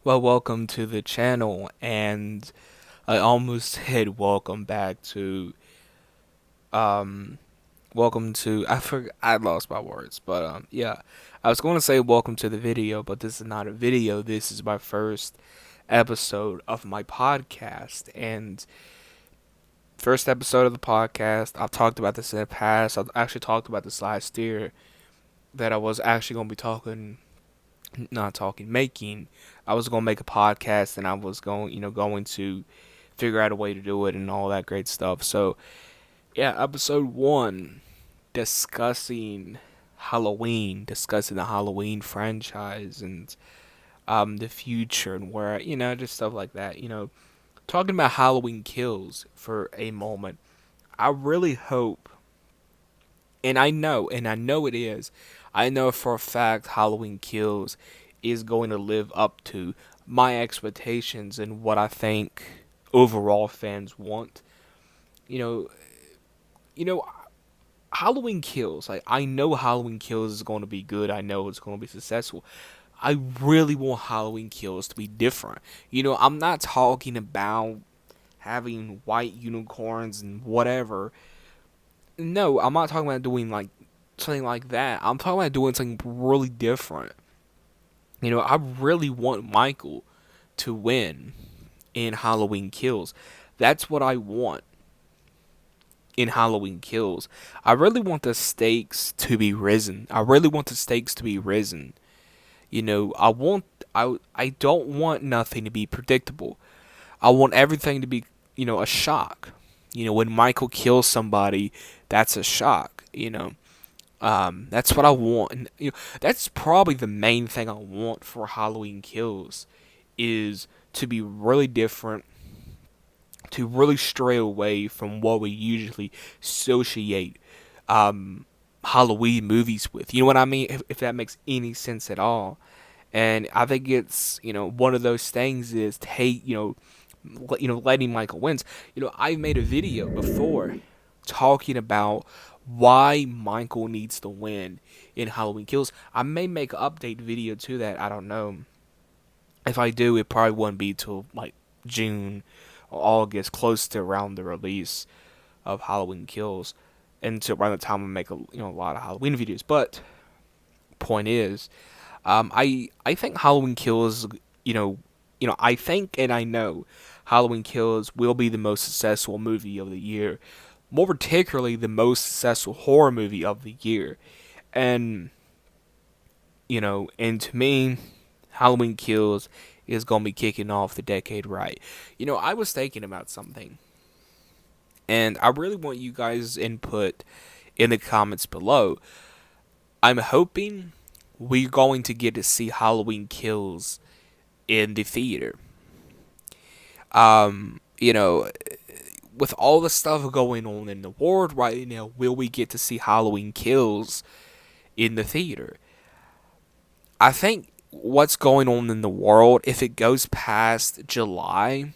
Well, welcome to the channel, and I almost said welcome back to um I lost my words, but yeah. I was going to say welcome to the video, but this is not a video. This is my first episode of my podcast, and first episode of the podcast. I've talked about this in the past. I've actually talked about this last year that I was actually going to be not talking, making. I was going to make a podcast, and I was going to figure out a way to do it and all that great stuff. So, yeah, episode one, discussing Halloween, discussing the Halloween franchise and the future and where, just stuff like that. Talking about Halloween Kills for a moment. I really hope, and I know it is, I know for a fact Halloween Kills is going to live up to my expectations and what I think overall fans want. You know, you know, Halloween Kills. Like, I know Halloween Kills is going to be good. I know it's going to be successful. I really want Halloween Kills to be different. I'm not talking about having white unicorns and whatever. No, I'm not talking about doing like something like that. I'm talking about doing something really different. I really want Michael to win in Halloween Kills. That's what I want in Halloween Kills. I really want the stakes to be risen. I really want the stakes to be risen. I don't want nothing to be predictable. I want everything to be, a shock. When Michael kills somebody, that's a shock, that's what I want. And, that's probably the main thing I want for Halloween Kills is to be really different, to really stray away from what we usually associate Halloween movies with. You know what I mean? If that makes any sense at all. And I think it's one of those things is take letting Michael wins. I've made a video before talking about why Michael needs to win in Halloween Kills. I may make an update video to that. I don't know. If I do, it probably wouldn't be till like June or August, close to around the release of Halloween Kills, and to around the time I make a lot of Halloween videos. But point is, I think Halloween Kills, I think and I know Halloween Kills will be the most successful movie of the year, more particularly the most successful horror movie of the year, and and to me, Halloween Kills is gonna be kicking off the decade right. I was thinking about something, and I really want you guys' input in the comments below. I'm hoping we're going to get to see Halloween Kills in the theater. Um, you know, with all the stuff going on in the world right now, will we get to see Halloween Kills in the theater? I think what's going on in the world, if it goes past July,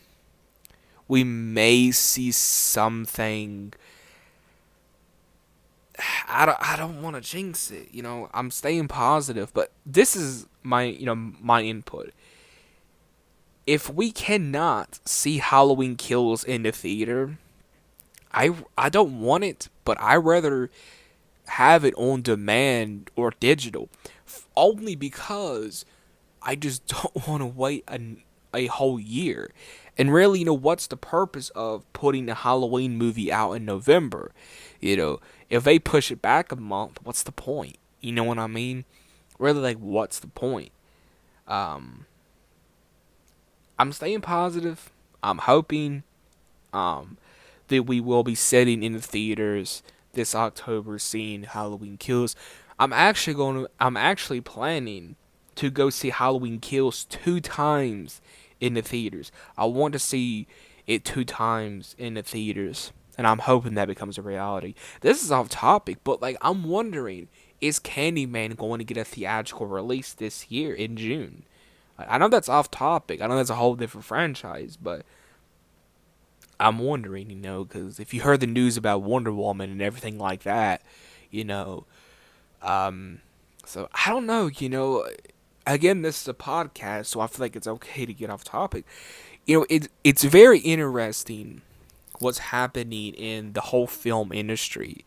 we may see something. I don't want to jinx it. I'm staying positive, but this is my input. If we cannot see Halloween Kills in the theater, I don't want it, but I rather have it on demand or digital, only because I just don't want to wait a whole year. And really, what's the purpose of putting a Halloween movie out in November? If they push it back a month, what's the point? You know what I mean? Really, like, what's the point? Um, I'm staying positive. I'm hoping that we will be sitting in the theaters this October seeing Halloween Kills. I'm actually planning to go see Halloween Kills 2 times in the theaters. I want to see it 2 times in the theaters, and I'm hoping that becomes a reality. This is off topic, but like I'm wondering, is Candyman going to get a theatrical release this year in June? I know that's off topic. I know that's a whole different franchise, but I'm wondering, because if you heard the news about Wonder Woman and everything like that, you know, um, so I don't know, again, this is a podcast, so I feel like it's okay to get off topic. It's very interesting what's happening in the whole film industry.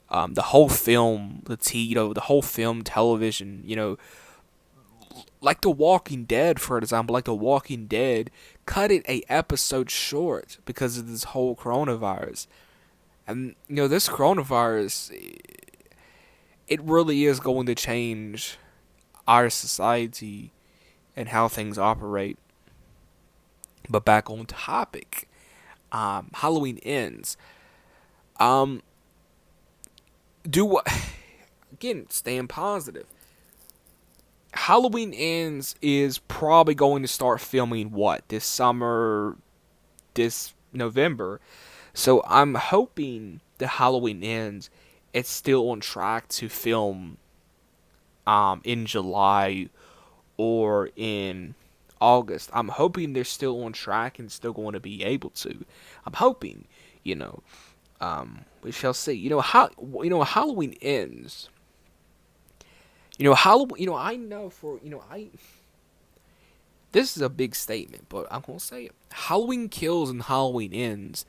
The whole film, the whole film, television, like The Walking Dead, for example, like The Walking Dead cut it a episode short because of this whole coronavirus. And this coronavirus, it really is going to change our society and how things operate. But back on topic, Halloween ends. Um, do what again? Staying positive. Halloween ends is probably going to start filming what this summer, this November. So I'm hoping that Halloween ends. It's still on track to film in July or in August. I'm hoping they're still on track and still going to be able to. I'm hoping, you know. We shall see. How Halloween ends. Halloween. I know for I. This is a big statement, but I'm gonna say it. Halloween Kills and Halloween Ends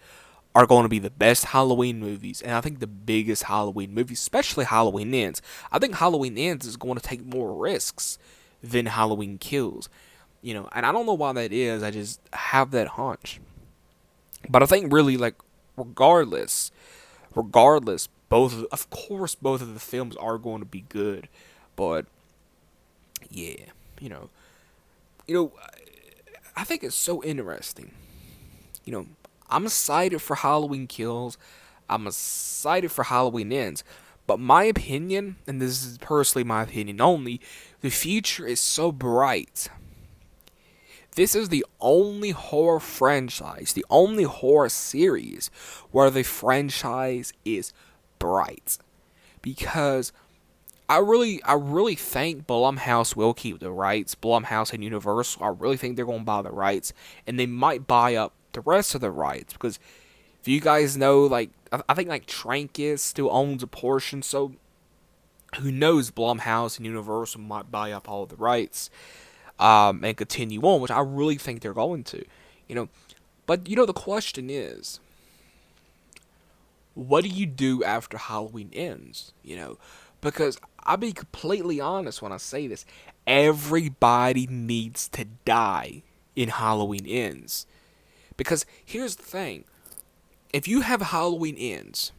are going to be the best Halloween movies, and I think the biggest Halloween movies, especially Halloween Ends. I think Halloween Ends is going to take more risks than Halloween Kills. And I don't know why that is. I just have that hunch. But I think really, like, regardless, of course, both of the films are going to be good. But yeah, you know, you know, I think it's so interesting. You know, I'm excited for Halloween Kills. I'm excited for Halloween Ends. But my opinion, and this is personally my opinion only, the future is so bright. This is the only horror franchise, the only horror series where the franchise is bright. Because I really think Blumhouse will keep the rights. Blumhouse and Universal, I really think they're going to buy the rights, and they might buy up the rest of the rights. Because if you guys know, like, I think like Trancas still owns a portion, so who knows? Blumhouse and Universal might buy up all the rights, and continue on, which I really think they're going to. You know, but the question is, what do you do after Halloween ends? Because I'll be completely honest when I say this. Everybody needs to die in Halloween ends. Because here's the thing. If you have Halloween ends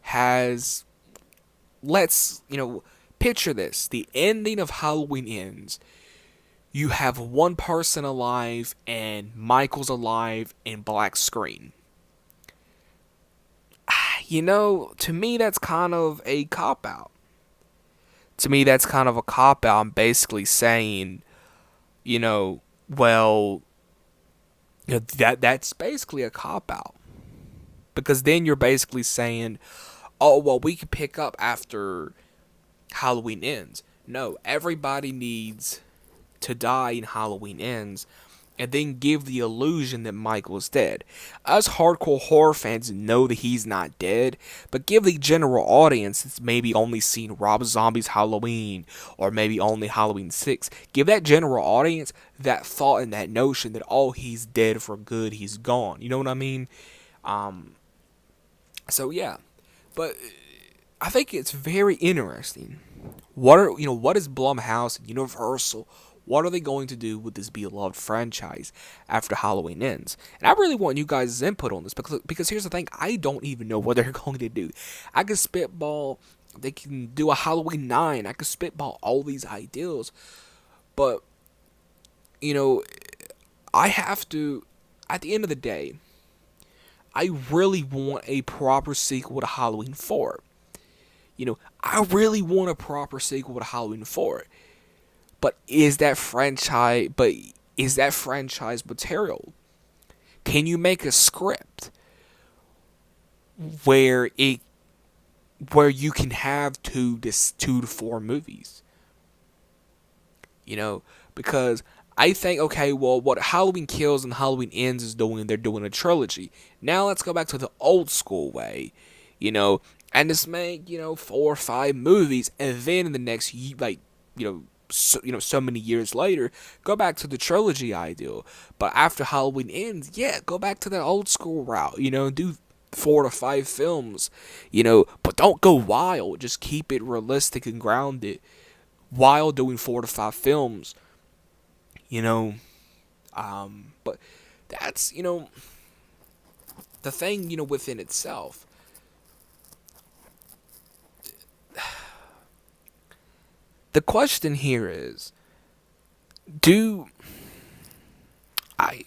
has, picture this. The ending of Halloween ends. You have one person alive and Michael's alive in black screen. To me, that's kind of a cop out. To me, that's kind of a cop out. I'm basically saying, well, that's basically a cop out. Because then you're basically saying, oh, well, we can pick up after Halloween ends. No, everybody needs to die in Halloween ends, and then give the illusion that Michael is dead. Us hardcore horror fans know that he's not dead, but give the general audience that's maybe only seen Rob Zombie's Halloween, or maybe only Halloween 6, give that general audience that thought and that notion that, oh, he's dead for good, he's gone. You know what I mean? So yeah, but I think it's very interesting. What is Blumhouse and Universal? What are they going to do with this beloved franchise after Halloween ends? And I really want you guys' input on this because here's the thing, I don't even know what they're going to do. I could spitball, they can do a Halloween 9, I could spitball all these ideas, but I have to, at the end of the day, I really want a proper sequel to Halloween 4. I really want a proper sequel to Halloween 4. But is that franchise material? Can you make a script where you can have two to four movies? Because I think, okay, well, what Halloween Kills and Halloween Ends is doing, they're doing a trilogy. Now let's go back to the old school way. and just make 4 or 5 movies, and then in the next so many years later, go back to the trilogy ideal. But after Halloween ends, yeah, go back to that old school route. Do 4 to 5 films. But don't go wild. Just keep it realistic and grounded while doing 4 to 5 films. You know, but that's the thing. Within itself. The question here is, do I,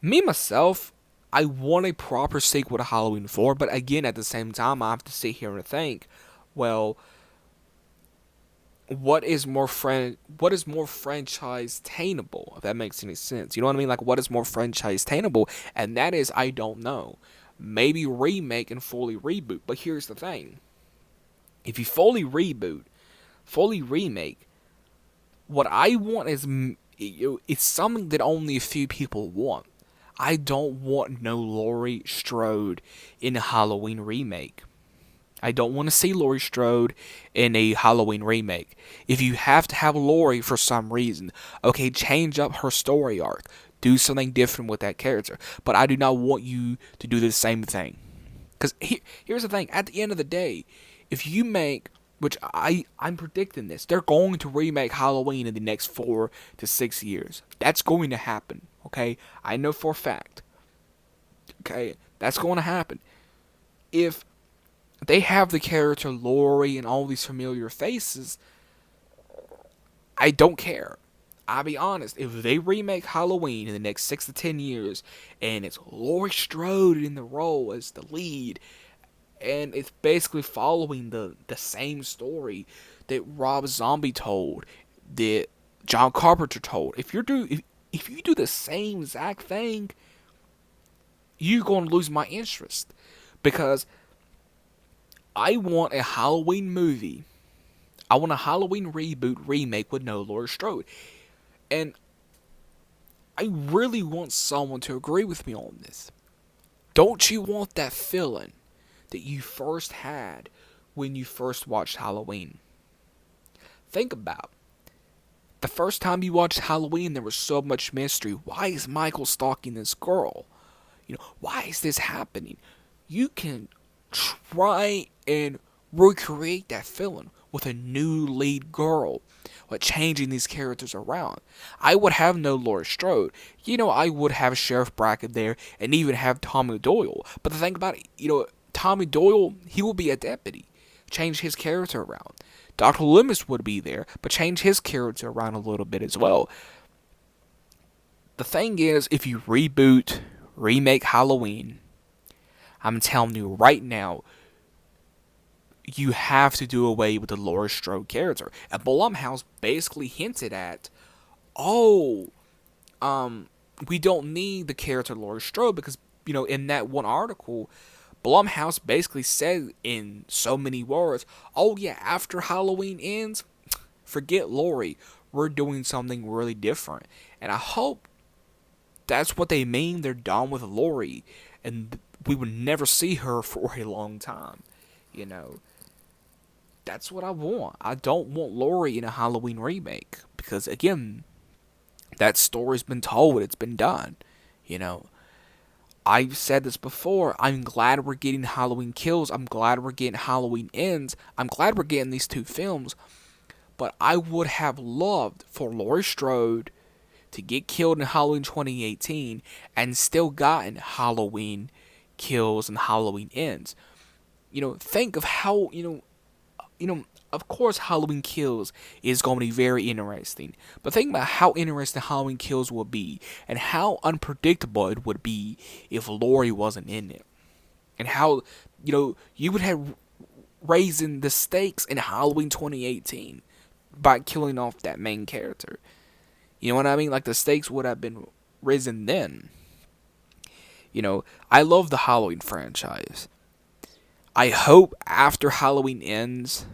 me myself, I want a proper sequel to Halloween 4, but again, at the same time, I have to sit here and think, well, what is more franchise tainable, if that makes any sense. You know what I mean? Like, what is more franchise tainable? And that is, I don't know. Maybe remake and fully reboot. But here's the thing. If you fully reboot, fully remake, what I want is it's something that only a few people want. I don't want no Laurie Strode in a Halloween remake. I don't want to see Laurie Strode in a Halloween remake. If you have to have Laurie for some reason, okay, change up her story arc. Do something different with that character. But I do not want you to do the same thing. Because here's the thing. At the end of the day, if you make, which I'm predicting this, they're going to remake Halloween in the next 4 to 6 years. That's going to happen. Okay? I know for a fact. Okay? That's going to happen. If they have the character Laurie and all these familiar faces, I don't care. I'll be honest, if they remake Halloween in the next 6 to 10 years and it's Laurie Strode in the role as the lead, and it's basically following the same story that Rob Zombie told, that John Carpenter told. If you do the same exact thing, you're going to lose my interest, because I want a Halloween movie. I want a Halloween reboot remake with no Laurie Strode. And I really want someone to agree with me on this. Don't you want that feeling that you first had when you first watched Halloween? Think about the first time you watched Halloween, there was so much mystery. Why is Michael stalking this girl? Why is this happening? You can try and recreate that feeling with a new lead girl, but changing these characters around. I would have no Laurie Strode. I would have Sheriff Brackett there, and even have Tommy Doyle. But the thing about it, Tommy Doyle, he will be a deputy. Change his character around. Dr. Loomis would be there, but change his character around a little bit as well. The thing is, if you remake Halloween, I'm telling you right now, you have to do away with the Laurie Strode character. And Blumhouse basically hinted at, oh, we don't need the character Laurie Strode because, in that one article, Blumhouse basically said in so many words, oh yeah, after Halloween ends, forget Laurie. We're doing something really different. And I hope that's what they mean. They're done with Laurie, and we would never see her for a long time. That's what I want. I don't want Laurie in a Halloween remake, because again, that story's been told. It's been done. I've said this before. I'm glad we're getting Halloween Kills. I'm glad we're getting Halloween Ends. I'm glad we're getting these 2 films. But I would have loved for Laurie Strode to get killed in Halloween 2018 and still gotten Halloween Kills and Halloween Ends. Think of how, of course Halloween Kills is going to be very interesting. But think about how interesting Halloween Kills will be, and how unpredictable it would be if Laurie wasn't in it. And how, you would have raising the stakes in Halloween 2018 by killing off that main character. You know what I mean? Like, the stakes would have been risen then. I love the Halloween franchise. I hope after Halloween ends,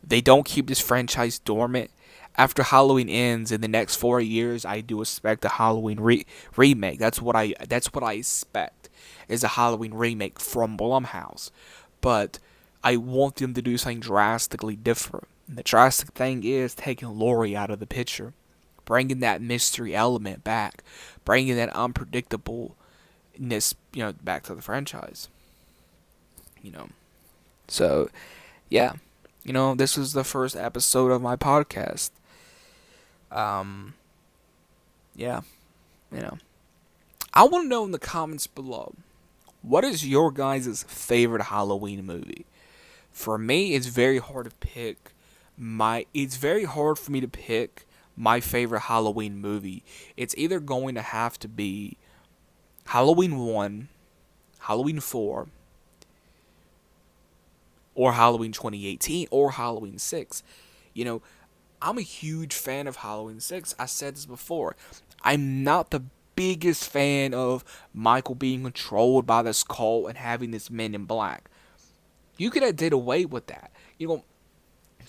they don't keep this franchise dormant. After Halloween ends in the next 4 years, I do expect a Halloween remake. That's what I expect, is a Halloween remake from Blumhouse. but I want them to do something drastically different. And the drastic thing is taking Laurie out of the picture, bringing that mystery element back, bringing that unpredictableness, back to the franchise. You know, so yeah, this was the first episode of my podcast. Um, yeah, you know, I want to know in the comments below, what is your guys' favorite Halloween movie? For me, it's very hard to pick it's very hard for me to pick my favorite Halloween movie. It's either going to have to be Halloween 1, Halloween 4, or Halloween 2018, or Halloween 6. You know, I'm a huge fan of Halloween 6. I said this before. I'm not the biggest fan of Michael being controlled by this cult and having this Men in Black. You could have did away with that.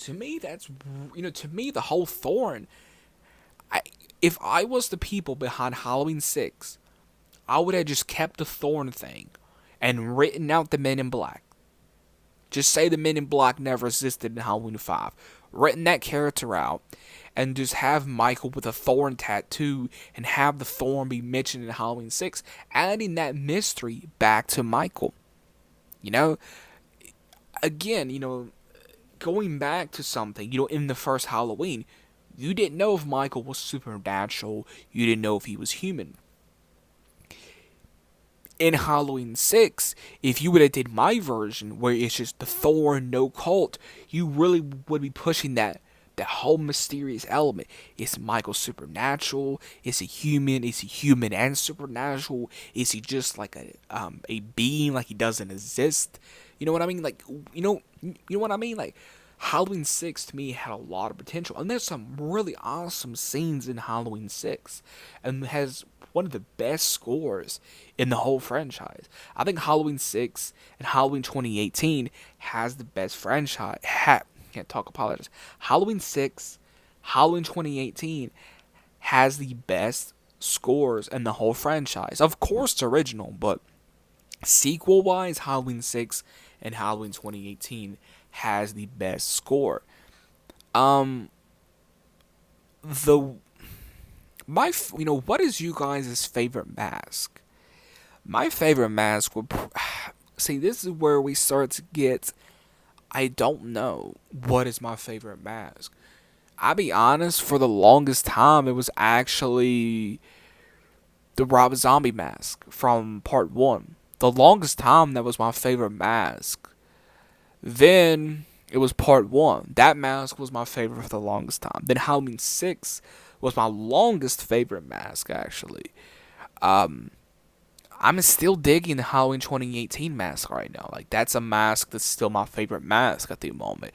To me, to me, the whole Thorn. If I was the people behind Halloween 6, I would have just kept the Thorn thing and written out the Men in Black. Just say the Men in Black never existed in Halloween 5. Written that character out, and just have Michael with a Thorn tattoo, and have the Thorn be mentioned in Halloween 6, adding that mystery back to Michael. Again, going back to something, in the first Halloween, you didn't know if Michael was supernatural, you didn't know if he was human. In Halloween 6, if you would have did my version, where it's just the Thorn, no cult, you really would be pushing that whole mysterious element. Is Michael supernatural? Is he human? Is he human and supernatural? Is he just like a being, like he doesn't exist? You know what I mean? Like, you know what I mean? Like, Halloween 6 to me had a lot of potential, and there's some really awesome scenes in Halloween 6, and has one of the best scores in the whole franchise. I think Halloween 6 and Halloween 2018 has the best franchise. Can't talk, apologize. Halloween 6, Halloween 2018 has the best scores in the whole franchise. Of course, it's original, but sequel-wise, Halloween 6 and Halloween 2018 has the best score. What is you guys' favorite mask? My favorite mask would see. This is where we start to get. I don't know what is my favorite mask. I'll be honest. For the longest time, it was actually the Rob Zombie mask from Part 1. The longest time, that was my favorite mask. Then it was Part 1. That mask was my favorite for the longest time. Then Halloween 6 was my longest favorite mask, actually. I'm still digging the Halloween 2018 mask right now. Like, that's a mask that's still my favorite mask at the moment.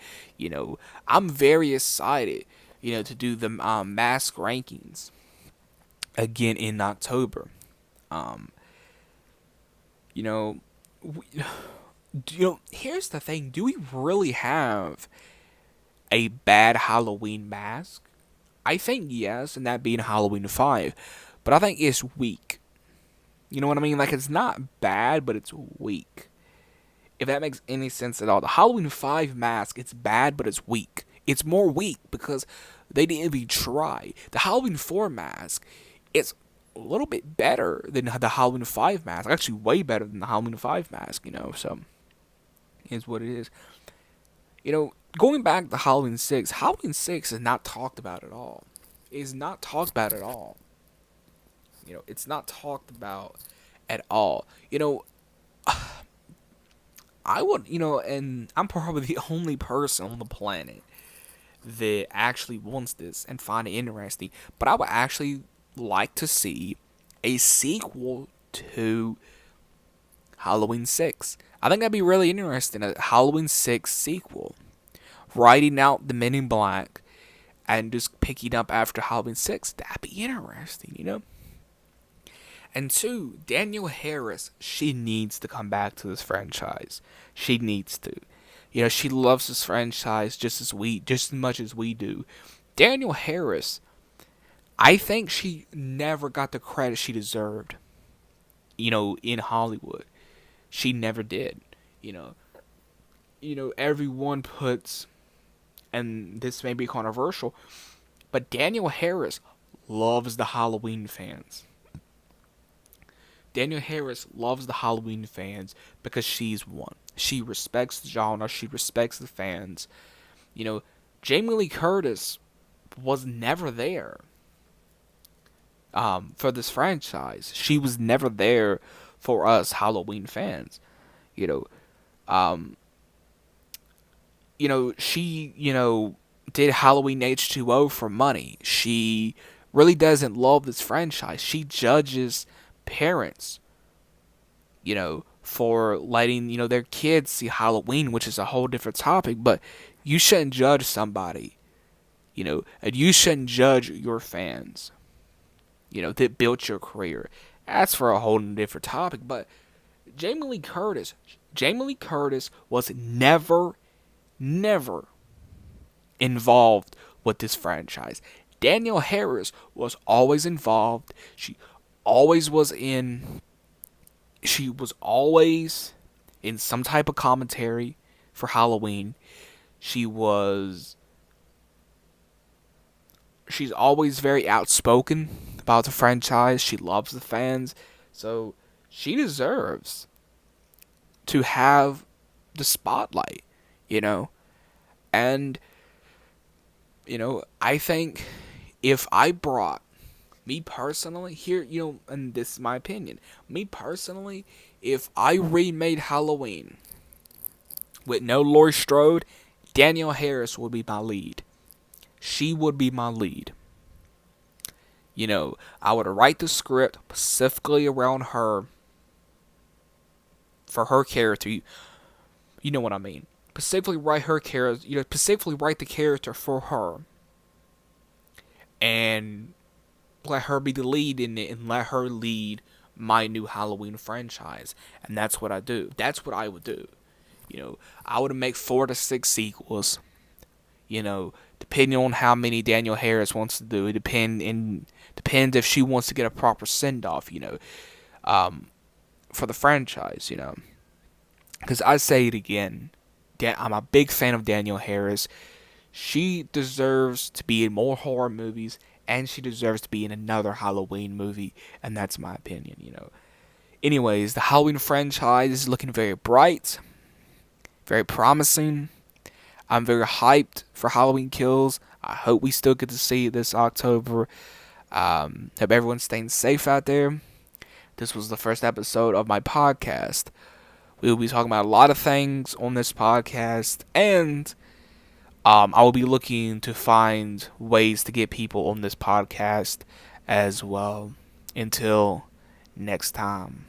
I'm very excited, to do the mask rankings again in October. We, here's the thing. Do we really have a bad Halloween mask? I think yes, and that being Halloween 5. But I think it's weak. You know what I mean? Like, it's not bad, but it's weak. If that makes any sense at all. The Halloween 5 mask, it's bad, but it's weak. It's more weak because they didn't even try. The Halloween 4 mask, it's a little bit better than the Halloween 5 mask. Actually, way better than the Halloween 5 mask, so is what it is. Going back to Halloween 6 is not talked about at all. It's not talked about at all. It's not talked about at all. I would, and I'm probably the only person on the planet that actually wants this and find it interesting, but I would actually like to see a sequel to Halloween 6. I think that'd be really interesting, a Halloween 6 sequel. Writing out the Men in Black and just picking up after Halloween 6. That'd be interesting, And 2, Danielle Harris, she needs to come back to this franchise. She needs to. She loves this franchise just as much as we do. Danielle Harris, I think she never got the credit she deserved, in Hollywood. She never did, everyone puts, and this may be controversial, but Danielle Harris loves the Halloween fans. Danielle Harris loves the Halloween fans because she's one. She respects the genre. She respects the fans. You know, Jamie Lee Curtis was never there for this franchise. She was never there for us Halloween fans. You know, um, she, did Halloween H2O for money. She really doesn't love this franchise. She judges parents, for letting, their kids see Halloween, which is a whole different topic, but you shouldn't judge somebody, and you shouldn't judge your fans, that built your career. That's for a whole different topic, but Jamie Lee Curtis was never involved with this franchise. Danielle Harris was always involved. Always was in she was always in some type of commentary for Halloween. She's always very outspoken about the franchise. She loves the fans. So she deserves to have the spotlight, And I think if I brought me personally, here, and this is my opinion. Me personally, if I remade Halloween with no Laurie Strode, Danielle Harris would be my lead. She would be my lead. I would write the script specifically around her, for her character. You know what I mean. Specifically write her character, specifically write the character for her. And let her be the lead in it, and let her lead my new Halloween franchise. And that's what I do. That's what I would do. I would make 4 to 6 sequels. Depending on how many Danielle Harris wants to do. It depends if she wants to get a proper send off. For the franchise. Because I say it again, I'm a big fan of Danielle Harris. She deserves to be in more horror movies, and she deserves to be in another Halloween movie, and that's my opinion, Anyways, the Halloween franchise is looking very bright, very promising. I'm very hyped for Halloween Kills. I hope we still get to see it this October. Hope everyone's staying safe out there. This was the first episode of my podcast. We will be talking about a lot of things on this podcast, and I will be looking to find ways to get people on this podcast as well. Until next time.